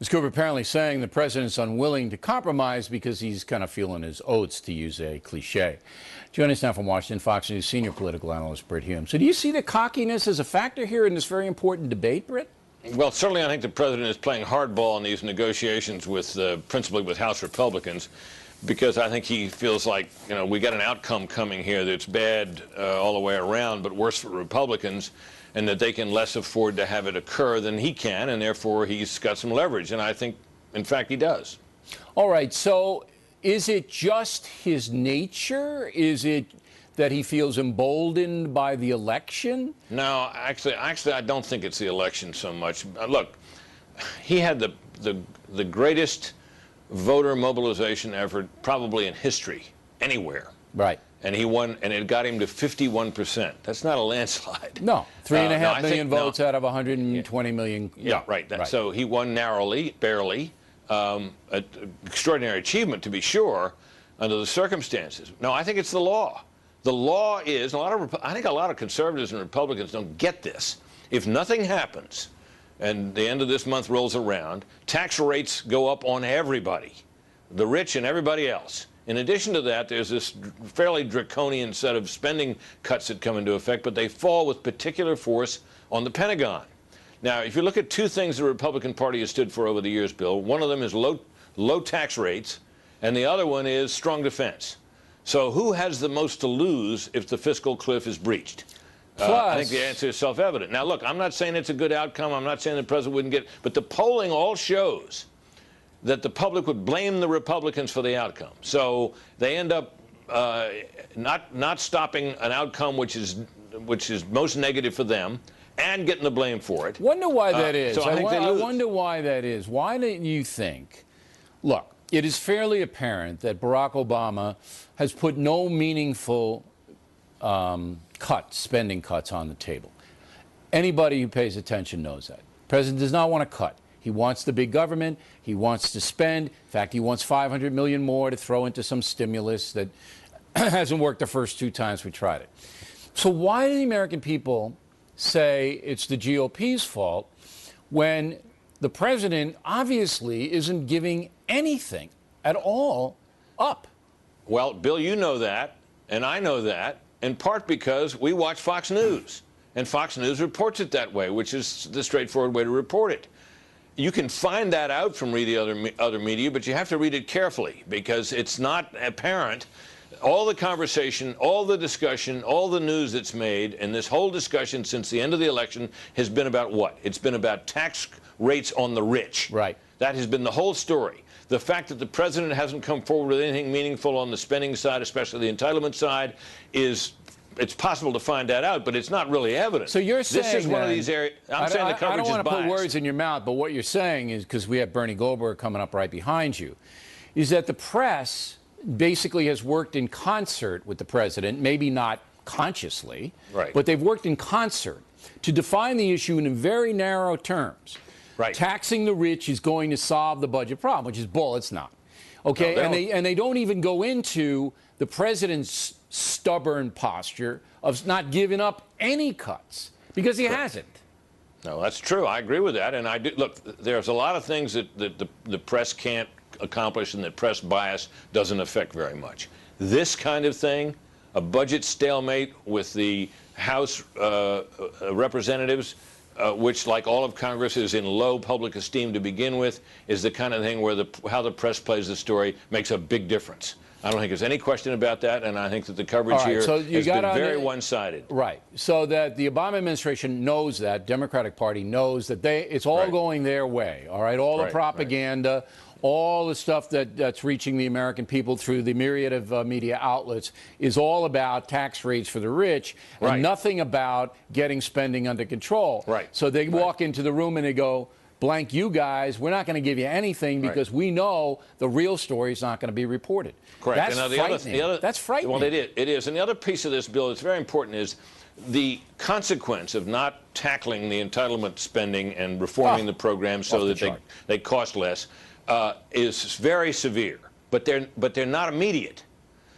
Scoop apparently saying the president's unwilling to compromise because he's kind of feeling his oats, to use a cliche. Joining us now from Washington, Fox News senior political analyst Brit Hume. So do you see the cockiness as a factor here in this very important debate, Brit? Well, certainly I think the president is playing hardball in these negotiations with, principally with House Republicans, because I think he feels like, we got an outcome coming here that's bad all the way around, but worse for Republicans, and that they can less afford to have it occur than he can, and therefore he's got some leverage. And I think, in fact, he does. All right, so is it just his nature? Is it that he feels emboldened by the election? No, actually, I don't think it's the election so much. Look, he had the greatest voter mobilization effort probably in history, anywhere. Right. And he won, and it got him to 51%. That's not a landslide. No, 3.5 million votes out of 120 million. Yeah, right. So he won narrowly, barely. An extraordinary achievement, to be sure, under the circumstances. No, I think it's the law. The law is, I think a lot of conservatives and Republicans don't get this. If nothing happens, and the end of this month rolls around, tax rates go up on everybody, the rich and everybody else. In addition to that, there's this fairly draconian set of spending cuts that come into effect, but they fall with particular force on the Pentagon. Now, if you look at two things the Republican Party has stood for over the years, Bill, one of them is low tax rates, and the other one is strong defense. So who has the most to lose if the fiscal cliff is breached? I think the answer is self-evident. Now, look, I'm not saying it's a good outcome. I'm not saying the president wouldn't get it. But the polling all shows that the public would blame the Republicans for the outcome. So they end up not stopping an outcome which is most negative for them and getting the blame for it. Wonder why that is. So I wonder why that is. Why do you think? Look, it is fairly apparent that Barack Obama has put no meaningful spending cuts on the table. Anybody who pays attention knows that. The president does not want to cut. He wants the big government. He wants to spend. In fact, he wants $500 million more to throw into some stimulus that hasn't worked the first two times we tried it. So why do the American people say it's the GOP's fault when the president obviously isn't giving anything at all up? Well, Bill, you know that, and I know that, in part because we watch Fox News, and Fox News reports it that way, which is the straightforward way to report it. You can find that out from reading other media, but you have to read it carefully because it's not apparent. All the conversation, all the discussion, all the news that's made, and this whole discussion since the end of the election has been about what? It's been about tax rates on the rich. Right. That has been the whole story. The fact that the president hasn't come forward with anything meaningful on the spending side, especially the entitlement side, it's possible to find that out, but it's not really evident. So you're saying this is one of these areas. I'm saying the coverage is biased. I don't want to put words in your mouth, but what you're saying is, because we have Bernie Goldberg coming up right behind you, is that the press basically has worked in concert with the president, maybe not consciously, right, but they've worked in concert to define the issue in very narrow terms. Right. Taxing the rich is going to solve the budget problem, which is bull. It's not. Okay, no, and they don't even go into the president's stubborn posture of not giving up any cuts because he hasn't. No, that's true. I agree with that, and I do. Look, there's a lot of things that the press can't accomplish, and that press bias doesn't affect very much. This kind of thing, a budget stalemate with the House representatives, which, like all of Congress, is in low public esteem to begin with, is the kind of thing where how the press plays the story makes a big difference. I don't think there's any question about that, and I think that the coverage here has been very one-sided. Right. So that the Obama administration knows that, Democratic Party knows that it's all going their way, all right? All the propaganda, all the stuff that's reaching the American people through the myriad of media outlets is all about tax rates for the rich and nothing about getting spending under control. Right. So they walk into the room and they go, blank you guys, we're not going to give you anything because we know the real story is not going to be reported. Correct. That's frightening. That's frightening. Well, it is. And the other piece of this bill that's very important is the consequence of not tackling the entitlement spending and reforming the program so that they cost less is very severe. But they're not immediate.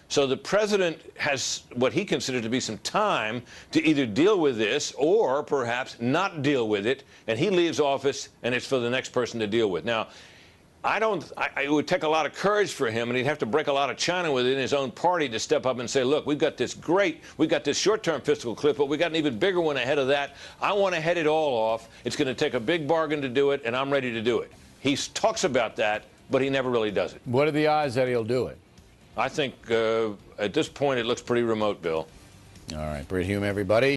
So the president has what he considers to be some time to either deal with this or perhaps not deal with it, and he leaves office, and it's for the next person to deal with. Now, it would take a lot of courage for him, and he'd have to break a lot of china within his own party to step up and say, look, we've got this short-term fiscal cliff, but we've got an even bigger one ahead of that. I want to head it all off. It's going to take a big bargain to do it, and I'm ready to do it. He talks about that, but he never really does it. What are the odds that he'll do it? I think at this point it looks pretty remote, Bill. All right, Brit Hume, everybody.